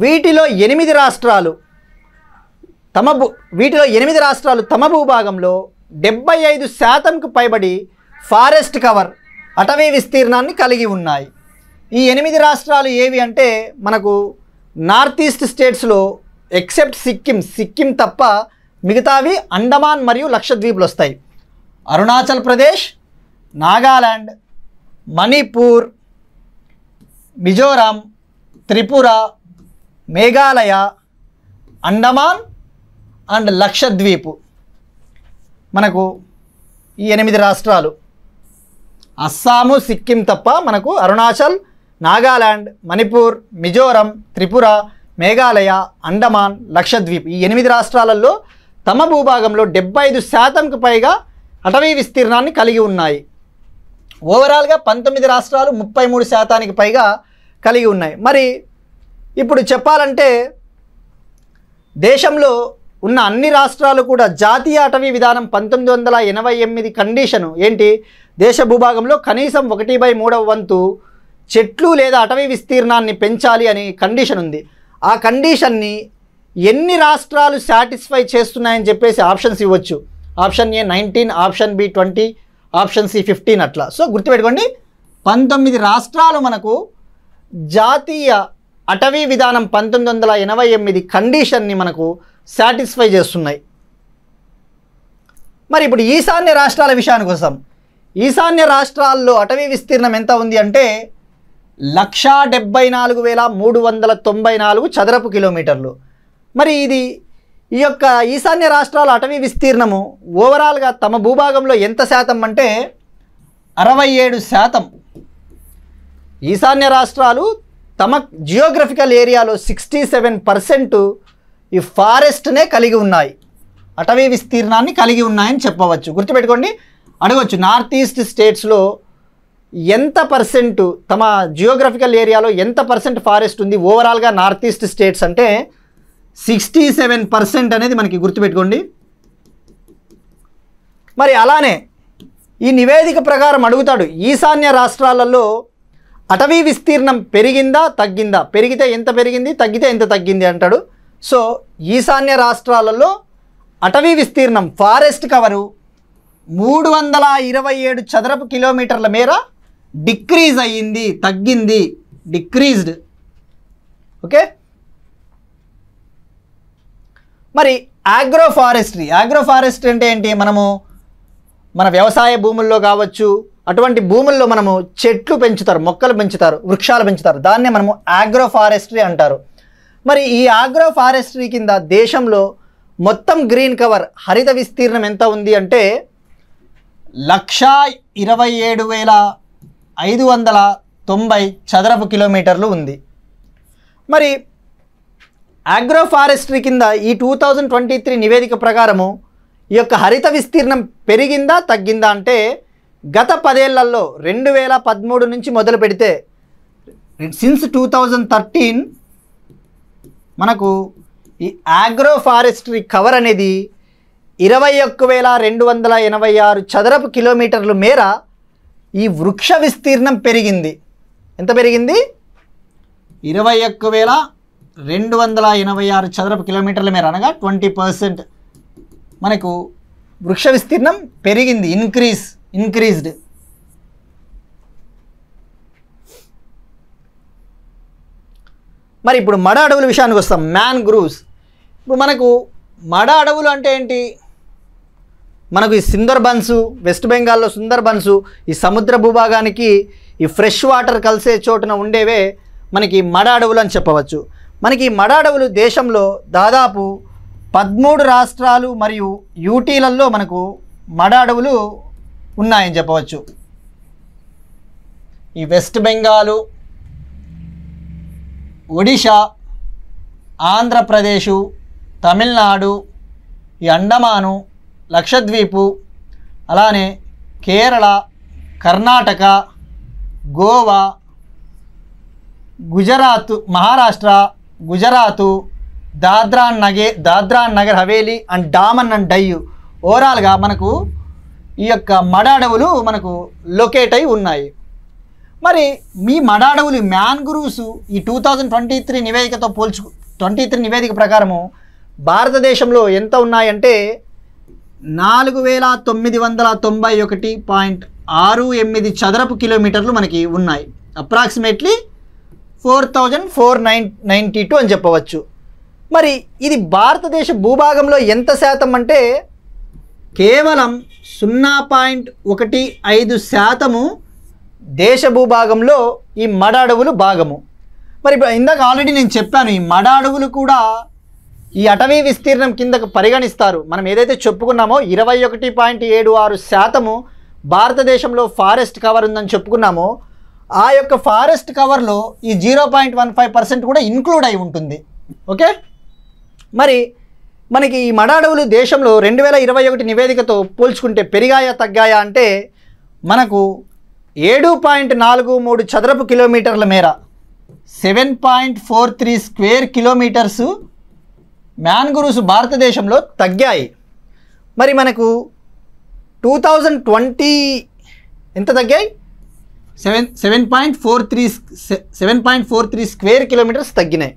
వీటిలో 8 రాష్ట్రాలు తమ భూభాగంలో 75%కు పైబడి ఫారెస్ట్ కవర్ అటవీ విస్తీర్ణాన్ని కలిగి ఉన్నాయి. ఈ 8 రాష్ట్రాలు ఏవి అంటే మనకు నార్త్ ఈస్ట్ స్టేట్స్లో ఎక్సెప్ట్ సిక్కిం తప్ప మిగతావి అండమాన్ మరియు లక్షద్వీప్లు వస్తాయి. అరుణాచల్ ప్రదేశ్, నాగాలాండ్, మణిపూర్, మిజోరాం, త్రిపుర, మేఘాలయ, అండమాన్ అండ్ లక్షద్వీప్ మనకు ఈ 8 రాష్ట్రాలు. అస్సాము, సిక్కిం తప్ప మనకు అరుణాచల్, నాగాలాండ్, మణిపూర్, మిజోరం, త్రిపుర, మేఘాలయ, అండమాన్, లక్షద్వీప్ ఈ 8 రాష్ట్రాలలో తమ భూభాగంలో 75%కు పైగా అటవీ విస్తీర్ణాన్ని కలిగి ఉన్నాయి. ఓవరాల్గా 19 రాష్ట్రాలు 33%కి పైగా కలిగి ఉన్నాయి. మరి ఇప్పుడు చెప్పాలంటే దేశంలో ఉన్న అన్ని రాష్ట్రాలు కూడా జాతీయ అటవీ విధానం 1988 కండిషను ఏంటి, దేశ భూభాగంలో కనీసం 1/3 వంతు చెట్లు లేదా అటవీ విస్తీర్ణాన్ని పెంచాలి అని కండిషన్ ఉంది. ఆ కండిషన్ని ఎన్ని రాష్ట్రాలు సాటిస్ఫై చేస్తున్నాయని చెప్పేసి ఆప్షన్స్ ఇవ్వచ్చు. Option A 19, option B 20, option C 15 అట్లా. సో గుర్తుపెట్టుకోండి, 19 రాష్ట్రాలు మనకు జాతీయ అటవీ విధానం 1988 కండిషన్ని మనకు సాటిస్ఫై చేస్తున్నాయి. మరి ఇప్పుడు ఈశాన్య రాష్ట్రాల విషయానికి వస్తాం. ఈశాన్య రాష్ట్రాల్లో అటవీ విస్తీర్ణం ఎంత ఉంది అంటే 1,74,394 చదరపు కిలోమీటర్లు. మరి ఈ యొక్క ఈశాన్య రాష్ట్రాల అటవీ విస్తీర్ణము ఓవరాల్గా తమ భూభాగంలో ఎంత శాతం అంటే 67%. ఈశాన్య రాష్ట్రాలు తమ జియోగ్రఫికల్ ఏరియాలో 67% ఈ ఫారెస్ట్నే కలిగి ఉన్నాయి, అటవీ విస్తీర్ణాన్ని కలిగి ఉన్నాయని చెప్పవచ్చు. గుర్తుపెట్టుకోండి, అడగవచ్చు నార్త్ ఈస్ట్ స్టేట్స్లో ఎంత పర్సెంట్ తమ జియోగ్రఫికల్ ఏరియాలో ఎంత పర్సెంట్ ఫారెస్ట్ ఉంది ఓవరాల్గా నార్త్ ఈస్ట్ స్టేట్స్ అంటే 67% అనేది మనకి గుర్తుపెట్టుకోండి. మరి అలానే ఈ నివేదిక ప్రకారం అడుగుతాడు, ఈశాన్య రాష్ట్రాలలో అటవీ విస్తీర్ణం పెరిగిందా తగ్గిందా, పెరిగితే ఎంత పెరిగింది, తగ్గితే ఎంత తగ్గింది అంటాడు. సో ఈశాన్య రాష్ట్రాలలో అటవీ విస్తీర్ణం ఫారెస్ట్ కవరు 327 చదరపు కిలోమీటర్ల మేర డిక్రీజ్ అయ్యింది, తగ్గింది, డిక్రీజ్డ్. ఓకే. మరి ఆగ్రోఫారెస్ట్రీ అంటే ఏంటి? మనము మన వ్యవసాయ భూముల్లో కావచ్చు, అటువంటి భూముల్లో మనము చెట్లు పెంచుతారు, మొక్కలు పెంచుతారు, వృక్షాలు పెంచుతారు, దాన్నే మనము ఆగ్రోఫారెస్ట్రీ అంటారు. మరి ఈ ఆగ్రోఫారెస్ట్రీ కింద దేశంలో మొత్తం గ్రీన్ కవర్ హరిత విస్తీర్ణం ఎంత ఉంది అంటే 1,27,590 చదరపు కిలోమీటర్లు ఉంది. మరి ఆగ్రోఫారెస్ట్రీ కింద ఈ 2023 నివేదిక ప్రకారము ఈ యొక్క హరిత విస్తీర్ణం పెరిగిందా తగ్గిందా అంటే గత 10 ఏళ్లలో 2013 నుంచి మొదలు పెడితే సిన్స్ 2013 మనకు ఈ ఆగ్రోఫారెస్ట్రీ కవర్ అనేది 21,286 చదరపు కిలోమీటర్ల మేర ఈ వృక్ష విస్తీర్ణం పెరిగింది. ఎంత పెరిగింది? 21,286 చదరపు కిలోమీటర్ల మేర, అనగా 20% మనకు వృక్ష విస్తీర్ణం పెరిగింది, ఇంక్రీజ్డ్. మరి ఇప్పుడు మడ అడవుల విషయానికి వస్తాం. మ్యాన్గ్రూవ్స్. ఇప్పుడు మనకు మడ అడవులు అంటే ఏంటి? మనకు ఈ సుందర్బన్స్, వెస్ట్ బెంగాల్లో సుందర్బన్స్, ఈ సముద్ర భూభాగానికి ఈ ఫ్రెష్ వాటర్ కలిసే చోటున ఉండేవే మనకి మడ అడవులు అని చెప్పవచ్చు. మనకి మడ అడవులు దేశంలో దాదాపు 13 రాష్ట్రాలు మరియు యూటీలలో మనకు మడ అడవులు ఉన్నాయని చెప్పవచ్చు. ఈ వెస్ట్ బెంగాలు, ఒడిషా, ఆంధ్రప్రదేశ్, తమిళనాడు, ఈ అండమాను, లక్షద్వీపు, అలానే కేరళ, కర్ణాటక, గోవా, గుజరాత్, మహారాష్ట్ర, గుజరాత్, దాద్రా నగర్ హవేలీ అండ్ డామన్ అండ్ డయ్యు, ఓవరాల్గా మనకు ఈ యొక్క మడ అడవులు మనకు లొకేట్ అయి ఉన్నాయి. మరి మీ మడ అడవులు మ్యాన్గ్రూవ్స్ ఈ 2023 నివేదికతో 23 నివేదిక ప్రకారము భారతదేశంలో ఎంత ఉన్నాయంటే 4,991.68 చదరపు కిలోమీటర్లు మనకి ఉన్నాయి. అప్రాక్సిమేట్లీ 4,492 అని చెప్పవచ్చు. మరి ఇది భారతదేశ భూభాగంలో ఎంత శాతం అంటే కేవలం 0.15% దేశ భూభాగంలో ఈ మడ అడవులు భాగము. మరి ఇందాక ఆల్రెడీ నేను చెప్పాను, ఈ మడ అడవులు కూడా ఈ అటవీ విస్తీర్ణం కిందకు పరిగణిస్తారు. మనం ఏదైతే చెప్పుకున్నామో 21.76% భారతదేశంలో ఫారెస్ట్ కవర్ ఉందని చెప్పుకున్నామో, ఆ యొక్క ఫారెస్ట్ కవర్లో ఈ 0.15% కూడా ఇంక్లూడ్ అయి ఉంటుంది. ఓకే. మరి మనకి ఈ మడ అడవులు దేశంలో 2021 నివేదికతో పోల్చుకుంటే పెరిగాయా తగ్గాయా అంటే మనకు 7.43 చదరపు కిలోమీటర్ల మేర 7.43 స్క్వేర్ కిలోమీటర్స్ మ్యాన్గ్రూవ్స్ భారతదేశంలో తగ్గాయి. మరి మనకు 2020 ఎంత తగ్గాయి? 7.43 స్క్వేర్ కిలోమీటర్స్ తగ్గినాయి.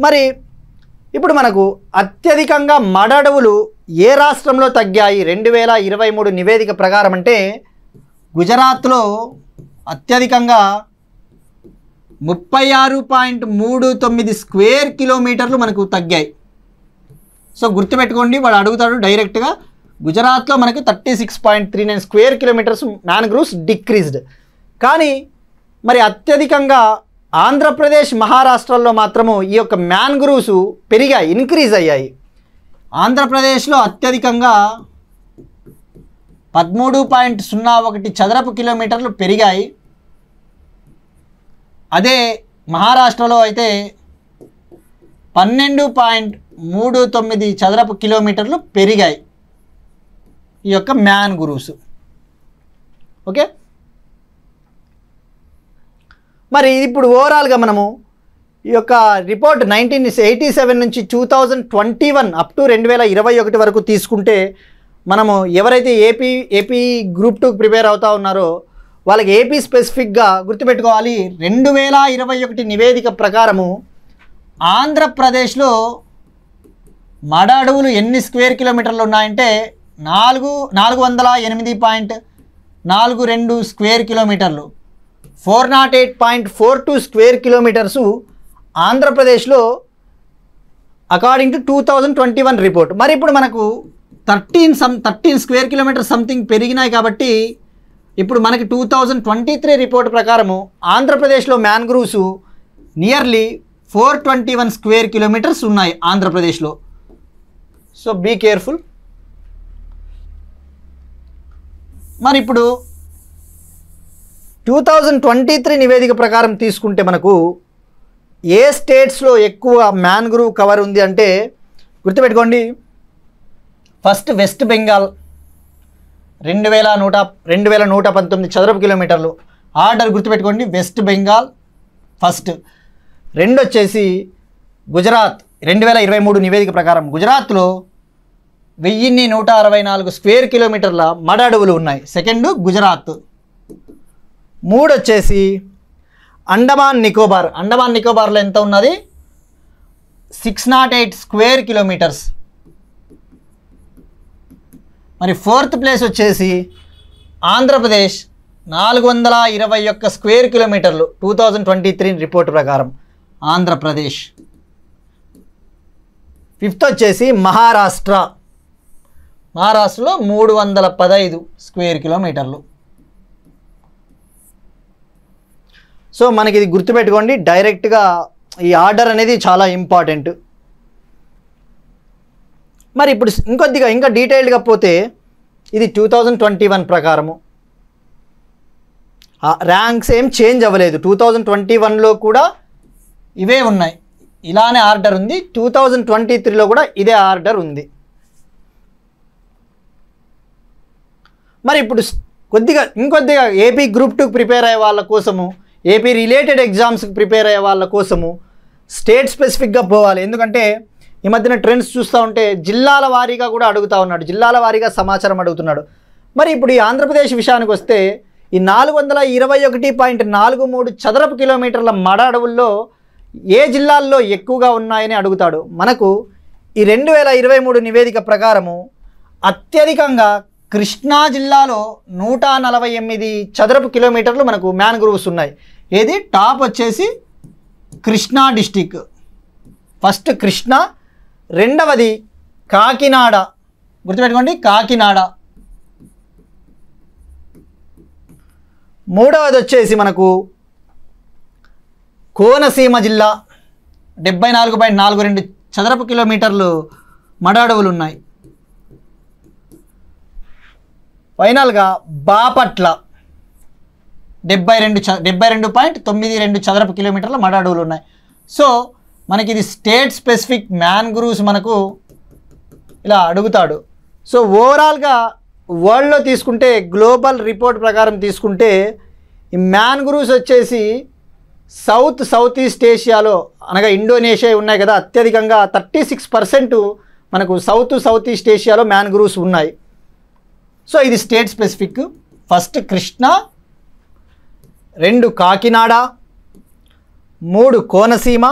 మరి ఇప్పుడు మనకు అత్యధికంగా మడ అడవులు ఏ రాష్ట్రంలో తగ్గాయి 2023 నివేదిక ప్రకారం అంటే గుజరాత్లో అత్యధికంగా 36.39 స్క్వేర్ కిలోమీటర్లు మనకు తగ్గాయి. సో గుర్తుపెట్టుకోండి, వాడు అడుగుతాడు డైరెక్ట్గా. గుజరాత్లో మనకు 36.39 స్క్వేర్ కిలోమీటర్స్ మ్యాన్గ్రూవ్స్ డిక్రీజ్డ్. కానీ మరి అత్యధికంగా ఆంధ్రప్రదేశ్, మహారాష్ట్రలో మాత్రము ఈ యొక్క మ్యాన్గ్రూవ్స్ పెరిగాయి, ఇంక్రీజ్ అయ్యాయి. ఆంధ్రప్రదేశ్లో అత్యధికంగా 13.01 చదరపు కిలోమీటర్లు పెరిగాయి. అదే మహారాష్ట్రలో అయితే 12.39 చదరపు కిలోమీటర్లు పెరిగాయి ఈ యొక్క మ్యాన్గ్రూవ్స్. ఓకే. మరి ఇప్పుడు ఓవరాల్గా మనము ఈ యొక్క రిపోర్ట్ 1987 నుంచి 2021 అప్ టు 2021 వరకు తీసుకుంటే మనము ఎవరైతే ఏపీ గ్రూప్ 2 ప్రిపేర్ అవుతా ఉన్నారో వాళ్ళకి ఏపీ స్పెసిఫిక్గా గుర్తుపెట్టుకోవాలి. 2021 నివేదిక ప్రకారము ఆంధ్రప్రదేశ్లో మడ అడవులు ఎన్ని స్క్వేర్ కిలోమీటర్లు ఉన్నాయంటే 408.42 స్క్వేర్ కిలోమీటర్లు, 408.42 స్క్వేర్ కిలోమీటర్సు ఆంధ్రప్రదేశ్లో అకార్డింగ్ టు 2021 రిపోర్ట్. మరి ఇప్పుడు మనకు 13 స్క్వేర్ కిలోమీటర్ సంథింగ్ పెరిగినాయి కాబట్టి ఇప్పుడు మనకి 2023 రిపోర్ట్ ప్రకారము ఆంధ్రప్రదేశ్లో మ్యాంగ్రూవ్స్ నియర్లీ 421 స్క్వేర్ కిలోమీటర్స్ ఉన్నాయి ఆంధ్రప్రదేశ్లో. So be careful. మరి ఇప్పుడు 2023 నివేదిక ప్రకారం తీసుకుంటే మనకు ఏ స్టేట్స్లో ఎక్కువ మ్యాంగ్రూవ్ కవర్ ఉంది అంటే గుర్తుపెట్టుకోండి. ఫస్ట్ వెస్ట్ బెంగాల్ 2119 చదరపు కిలోమీటర్లు. ఆర్డర్ గుర్తుపెట్టుకోండి, వెస్ట్ బెంగాల్ ఫస్ట్. రెండు వచ్చేసి గుజరాత్ 2023 నివేదిక ప్రకారం గుజరాత్లో 1164 స్క్వేర్ కిలోమీటర్ల మడ అడవులు ఉన్నాయి, సెకండ్ గుజరాత్. మూడు వచ్చేసి అండమాన్ నికోబార్లో ఎంత ఉన్నది 608 స్క్వేర్ కిలోమీటర్స్. మరి ఫోర్త్ ప్లేస్ వచ్చేసి ఆంధ్రప్రదేశ్ 421 స్క్వేర్ కిలోమీటర్లు 2023 రిపోర్ట్ ప్రకారం ఆంధ్రప్రదేశ్. ఫిఫ్త్ వచ్చేసి మహారాష్ట్రలో 315 స్క్వేర్ కిలోమీటర్లు. సో మనకి ఇది గుర్తుపెట్టుకోండి, డైరెక్ట్గా ఈ ఆర్డర్ అనేది చాలా ఇంపార్టెంట్. మరి ఇప్పుడు ఇంకా డీటెయిల్డ్గా పోతే ఇది 2021 ప్రకారము ర్యాంక్స్ ఏం చేంజ్ అవ్వలేదు. 2021లో కూడా ఇవే ఉన్నాయి, ఇలానే ఆర్డర్ ఉంది. 2023లో కూడా ఇదే ఆర్డర్ ఉంది. మరి ఇప్పుడు ఇంకొద్దిగా ఏపీ గ్రూప్ 2 ప్రిపేర్ అయ్యే వాళ్ళ కోసము, ఏపీ రిలేటెడ్ ఎగ్జామ్స్కి ప్రిపేర్ అయ్యే వాళ్ళ కోసము స్టేట్ స్పెసిఫిక్గా పోవాలి. ఎందుకంటే ఈ మధ్యన ట్రెండ్స్ చూస్తూ ఉంటే జిల్లాల వారీగా కూడా అడుగుతూ ఉన్నాడు, జిల్లాల వారీగా సమాచారం అడుగుతున్నాడు. మరి ఇప్పుడు ఈ ఆంధ్రప్రదేశ్ విషయానికి వస్తే ఈ 421.43 చదరపు కిలోమీటర్ల మడ అడవుల్లో ఏ జిల్లాల్లో ఎక్కువగా ఉన్నాయని అడుగుతాడు. మనకు ఈ 2023 నివేదిక ప్రకారము అత్యధికంగా కృష్ణా జిల్లాలో 148 చదరపు కిలోమీటర్లు మనకు మ్యాంగ్రూవ్స్ ఉన్నాయి. ఏది టాప్ వచ్చేసి కృష్ణా డిస్టిక్, ఫస్ట్ కృష్ణా, రెండవది కాకినాడ, గుర్తుపెట్టుకోండి కాకినాడ, మూడవది వచ్చేసి మనకు కోనసీమ జిల్లా 74.42 చదరపు కిలోమీటర్లు మడ అడవులు ఉన్నాయి. ఫైనల్గా బాపట్ల 72.92 చదరపు కిలోమీటర్ల మడ అడవులు ఉన్నాయి. సో మనకి ఇది స్టేట్ స్పెసిఫిక్ మ్యాంగ్రూవ్స్ మనకు ఇలా అడుగుతాడు. సో ఓవరాల్గా వరల్డ్లో తీసుకుంటే గ్లోబల్ రిపోర్ట్ ప్రకారం తీసుకుంటే ఈ మ్యాంగ్రూవ్స్ వచ్చేసి సౌత్ ఈస్ట్ ఏషియాలో అనగా ఇండోనేషియా ఉన్నాయి కదా, అత్యధికంగా 36% మనకు సౌత్ ఈస్ట్ ఏషియాలో మ్యాంగ్రూవ్స్ ఉన్నాయి. సో ఇది state specific. First Krishna, 2 Kakinada, 3 Konaseema,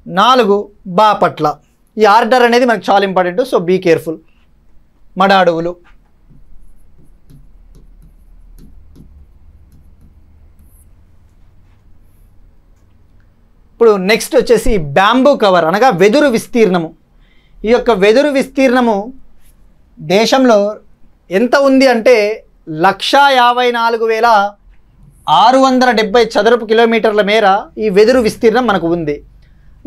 4 Bapatla. ఈ ఆర్డర్ అనేది మనకు చాలా ఇంపార్టెంట్. So be careful. మడ అడవులు. ఇప్పుడు నెక్స్ట్ వచ్చేసి బ్యాంబూ కవర్ అనగా వెదురు విస్తీర్ణము. ఈ యొక్క వెదురు విస్తీర్ణము దేశంలో ఎంత ఉంది అంటే 154,670 చదరపు కిలోమీటర్ల మేర ఈ వెదురు విస్తీర్ణం మనకు ఉంది.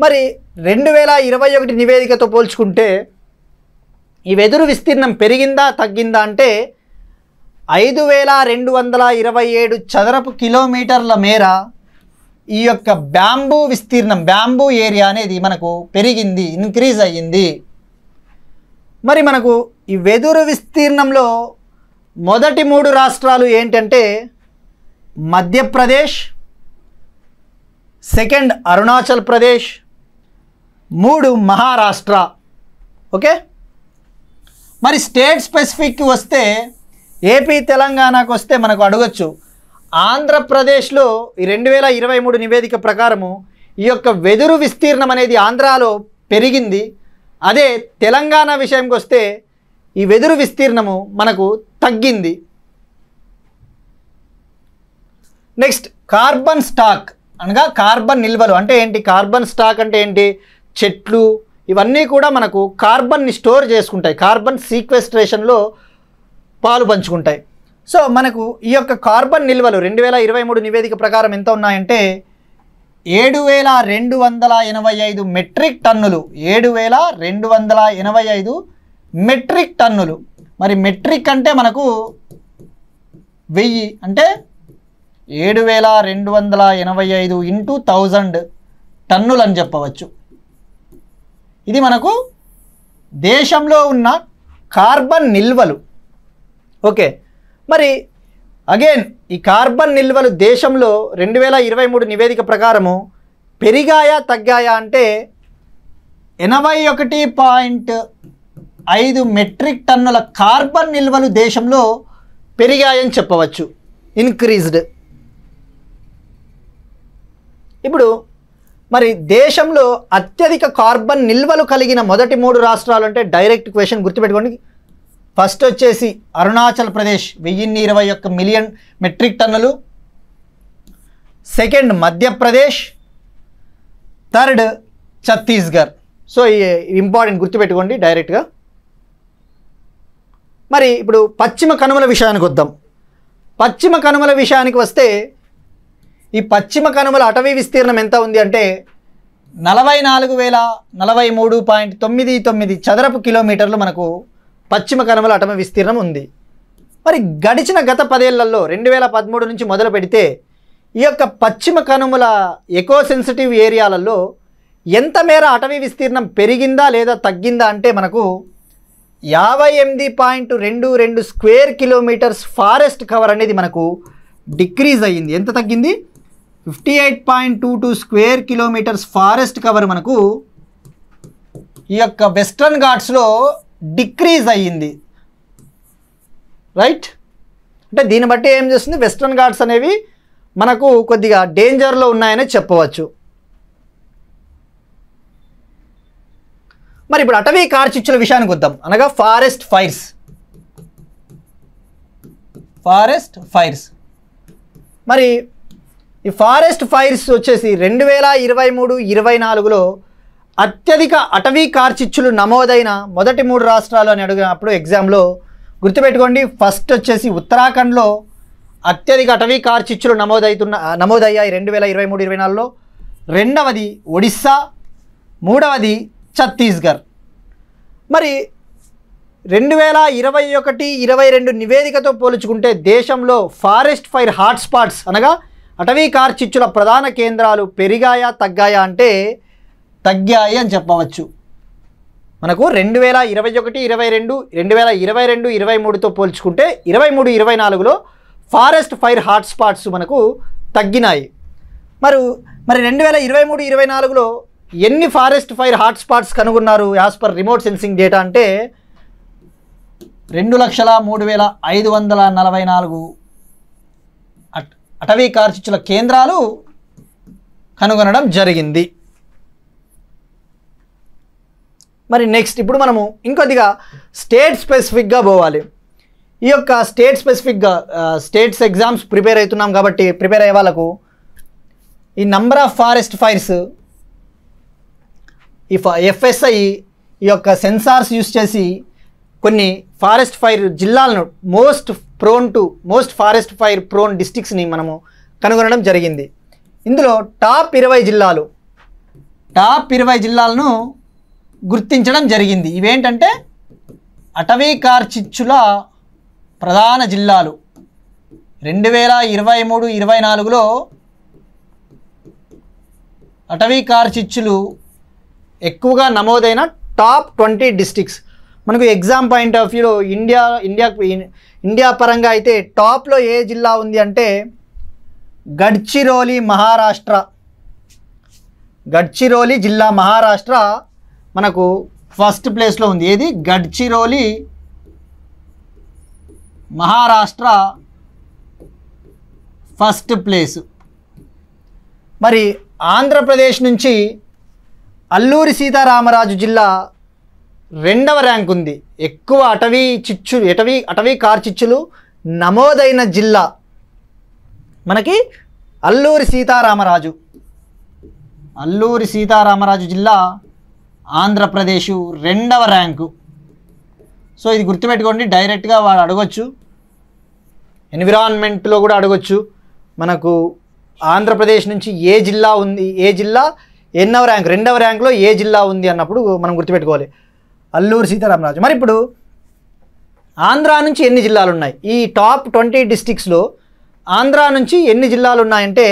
మరి 2021 నివేదికతో పోల్చుకుంటే ఈ వెదురు విస్తీర్ణం పెరిగిందా తగ్గిందా అంటే 5,227 చదరపు కిలోమీటర్ల మేర ఈ యొక్క బ్యాంబూ విస్తీర్ణం, బ్యాంబూ ఏరియా అనేది మనకు పెరిగింది, ఇంక్రీజ్ అయ్యింది. మరి మనకు ఈ వెదురు విస్తీర్ణంలో మొదటి 3 రాష్ట్రాలు ఏంటంటే మధ్యప్రదేశ్, సెకండ్ అరుణాచల్ ప్రదేశ్, 3 మహారాష్ట్ర. ఓకే, మరి స్టేట్ స్పెసిఫిక్కి వస్తే ఏపీ తెలంగాణకు వస్తే మనకు అడగచ్చు. ఆంధ్రప్రదేశ్లో ఈ 2023 నివేదిక ప్రకారము ఈ యొక్క వెదురు విస్తీర్ణం అనేది ఆంధ్రాలో పెరిగింది. అదే తెలంగాణ విషయంకి వస్తే ఈ వెదురు విస్తీర్ణము మనకు తగ్గింది. నెక్స్ట్ కార్బన్ స్టాక్ అనగా కార్బన్ నిల్వలు అంటే ఏంటి? కార్బన్ స్టాక్ అంటే ఏంటి? చెట్లు ఇవన్నీ కూడా మనకు కార్బన్ని స్టోర్ చేసుకుంటాయి, కార్బన్ సీక్వెస్ట్రేషన్లో పాలు పంచుకుంటాయి. సో మనకు ఈ యొక్క కార్బన్ నిల్వలు 2023 నివేదిక ప్రకారం ఎంత ఉన్నాయంటే 7285 మెట్రిక్ టన్నులు. 7285 మెట్రిక్ టన్నులు. మరి మెట్రిక్ అంటే మనకు 1000 అంటే 7285 ఇంటూ 1000 టన్నులు అని చెప్పవచ్చు. ఇది మనకు దేశంలో ఉన్న కార్బన్ నిల్వలు. ఓకే, మరి అగైన్ ఈ కార్బన్ నిల్వలు దేశంలో 2023 నివేదిక ప్రకారము పెరిగాయా తగ్గాయా అంటే 81.5 మెట్రిక్ టన్నుల కార్బన్ నిల్వలు దేశంలో పెరిగాయని చెప్పవచ్చు, ఇంక్రీజ్డ్. ఇప్పుడు మరి దేశంలో అత్యధిక కార్బన్ నిల్వలు కలిగిన మొదటి 3 రాష్ట్రాలు అంటే డైరెక్ట్ క్వశ్చన్ గుర్తుపెట్టుకోండి. ఫస్ట్ వచ్చేసి అరుణాచల్ ప్రదేశ్ 1021 మిలియన్ మెట్రిక్ టన్నులు. Second Madhya Pradesh, third Chhattisgarh. So important గుర్తుపెట్టుకోండి డైరెక్ట్గా. మరి ఇప్పుడు పశ్చిమ కనుమల విషయానికి వద్దాం. పశ్చిమ కనుమల విషయానికి వస్తే ఈ పశ్చిమ కనుమల అటవీ విస్తీర్ణం ఎంత ఉంది అంటే 44,043.99 చదరపు కిలోమీటర్లు మనకు పశ్చిమ కనుమల అటవీ విస్తీర్ణం ఉంది. మరి గడిచిన గత 10 ఏళ్లలో 2013 నుంచి మొదలు పెడితే ఈ యొక్క పశ్చిమ కనుమల ఎకో సెన్సిటివ్ ఏరియాలలో ఎంత మేర అటవీ విస్తీర్ణం పెరిగిందా లేదా తగ్గిందా అంటే మనకు 58.22 స్క్వేర్ కిలోమీటర్స్ ఫారెస్ట్ కవర్ అనేది మనకు డిక్రీజ్ అయ్యింది. ఎంత తగ్గింది? 58.22 స్క్వేర్ కిలోమీటర్స్ ఫారెస్ట్ కవర్ మనకు ఈ యొక్క వెస్ట్రన్ ఘాట్స్లో డిక్రీజ్ అయ్యింది. రైట్, అంటే దీన్ని బట్టి ఏం చేస్తుంది? వెస్ట్రన్ ఘాట్స్ అనేవి మనకు కొద్దిగా డేంజర్లో ఉన్నాయని చెప్పవచ్చు. మరి ఇప్పుడు అటవీ కార్చిచ్చుల విషయానికి వద్దాం, అనగా ఫారెస్ట్ ఫైర్స్. మరి ఈ ఫారెస్ట్ ఫైర్స్ వచ్చేసి 2023-24లో అత్యధిక అటవీ కార్చిచ్చులు నమోదైన మొదటి 3 రాష్ట్రాలు అని అడిగినప్పుడు ఎగ్జామ్లో గుర్తుపెట్టుకోండి. ఫస్ట్ వచ్చేసి ఉత్తరాఖండ్లో అత్యధిక అటవీ కార్చిచ్చులు నమోదయ్యాయి 2023-24లో. రెండవది ఒడిస్సా, మూడవది ఛత్తీస్గఢ్. మరి 2021-22 నివేదికతో పోల్చుకుంటే దేశంలో ఫారెస్ట్ ఫైర్ హాట్స్పాట్స్ అనగా అటవీ కార్చిచ్చుల ప్రధాన కేంద్రాలు పెరిగాయా తగ్గాయా అంటే తగ్గాయి అని చెప్పవచ్చు. మనకు 2021-22, 2022-23తో పోల్చుకుంటే 23-24లో ఫారెస్ట్ ఫైర్ హాట్స్పాట్స్ మనకు తగ్గినాయి. మరి 2023-24లో ఎన్ని ఫారెస్ట్ ఫైర్ హాట్స్పాట్స్ కనుగొన్నారు as per remote sensing data అంటే 2,03,544 అటవీ కార్చిచ్చుల కేంద్రాలు కనుగొనడం జరిగింది. మరి నెక్స్ట్ ఇప్పుడు మనము ఇంకొద్దిగా స్టేట్ స్పెసిఫిక్గా పోవాలి. ఈ యొక్క స్టేట్స్ ఎగ్జామ్స్ ప్రిపేర్ అవుతున్నాం కాబట్టి ప్రిపేర్ అయ్యే వాళ్ళకు ఈ నంబర్ ఆఫ్ ఫారెస్ట్ ఫైర్స్ ఈ FSI ఈ యొక్క సెన్సార్స్ యూస్ చేసి కొన్ని ఫారెస్ట్ ఫైర్ జిల్లాలను మోస్ట్ ఫారెస్ట్ ఫైర్ ప్రోన్ డిస్ట్రిక్ట్స్ని మనము కనుగొనడం జరిగింది. ఇందులో టాప్ 20 జిల్లాలను గుర్తించడం జరిగింది. ఇవేంటంటే అటవీ కార్చిచ్చుల ప్రధాన జిల్లాలు. 2023-24లో అటవీ కార్చిచ్చులు ఎక్కువగా నమోదైన టాప్ 20 డిస్ట్రిక్ట్స్. మనకు ఎగ్జామ్ పాయింట్ ఆఫ్ వ్యూలో ఇండియా పరంగా అయితే టాప్లో ఏ జిల్లా ఉంది అంటే గడ్చిరోలి మహారాష్ట్ర. గడ్చిరోలి జిల్లా మహారాష్ట్ర మనకు ఫస్ట్ ప్లేస్లో ఉంది. ఏది? Gadchiroli Maharashtra first place. మరి ఆంధ్రప్రదేశ్ నుంచి అల్లూరి సీతారామరాజు జిల్లా రెండవ ర్యాంక్ ఉంది. ఎక్కువ అటవీ కార్చిచ్చులు నమోదైన జిల్లా మనకి అల్లూరి సీతారామరాజు జిల్లా ఆంధ్రప్రదేశ్ రెండవ ర్యాంకు. సో ఇది గుర్తుపెట్టుకోండి, డైరెక్ట్గా వాడు అడగొచ్చు, ఎన్విరాన్మెంట్లో కూడా అడగొచ్చు. మనకు ఆంధ్రప్రదేశ్ నుంచి ఏ జిల్లా ఉంది, ఏ జిల్లా ఎన్నవ ర్యాంక్, రెండవ ర్యాంక్లో ఏ జిల్లా ఉంది అన్నప్పుడు మనం గుర్తుపెట్టుకోవాలి అల్లూరి సీతారామరాజు. మరి ఇప్పుడు ఆంధ్రా నుంచి ఎన్ని జిల్లాలు ఉన్నాయి? ఈ టాప్ 20 డిస్ట్రిక్ట్స్లో ఆంధ్రా నుంచి ఎన్ని జిల్లాలు ఉన్నాయంటే,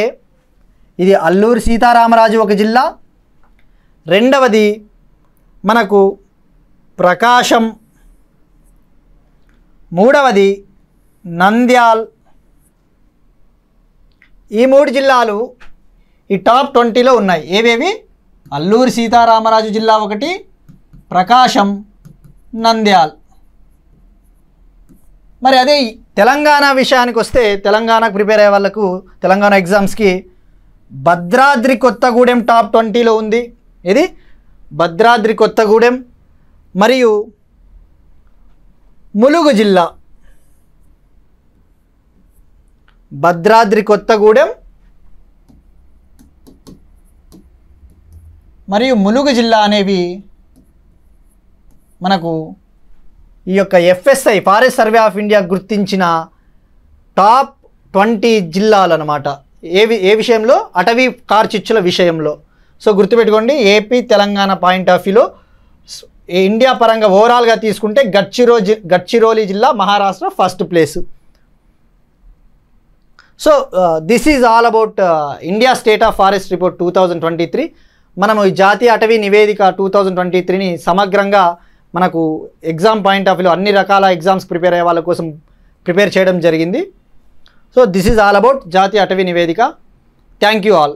ఇది అల్లూరి సీతారామరాజు ఒక జిల్లా, రెండవది మనకు ప్రకాశం, మూడవది నంద్యాల్. ఈ 3 జిల్లాలు ఈ టాప్ 20లో ఉన్నాయి. ఏవేవి? అల్లూరి సీతారామరాజు జిల్లా ఒకటి, ప్రకాశం, నంద్యాల్. మరి అదే తెలంగాణ విషయానికి వస్తే, తెలంగాణకు ప్రిపేర్ అయ్యే వాళ్ళకు తెలంగాణ ఎగ్జామ్స్కి భద్రాద్రి కొత్తగూడెం టాప్ 20లో ఉంది. ఇది భద్రాద్రి కొత్తగూడెం మరియు ములుగు జిల్లా. భద్రాద్రి కొత్తగూడెం మరియు ములుగు జిల్లా అనేవి మనకు ఈ యొక్క FSI forest survey of India గుర్తించిన టాప్ 20 జిల్లాలు అన్నమాట. ఏ విషయంలో? అటవీ కార్చిచ్చుల విషయంలో. సో గుర్తుపెట్టుకోండి, ఏపీ తెలంగాణ పాయింట్ ఆఫ్ వ్యూలో ఇండియా పరంగా ఓవరాల్గా తీసుకుంటే గడ్చిరోలి జిల్లా Maharashtra first place. So this is all about India state of forest report 2023. మనము ఈ జాతీయ అటవీ నివేదిక 2023ని సమగ్రంగా మనకు ఎగ్జామ్ పాయింట్ ఆఫ్ వ్యూలో అన్ని రకాల ఎగ్జామ్స్ ప్రిపేర్ అయ్యే వాళ్ళ కోసం ప్రిపేర్ చేయడం జరిగింది. So this is all about జాతీయ అటవీ నివేదిక. Thank you all.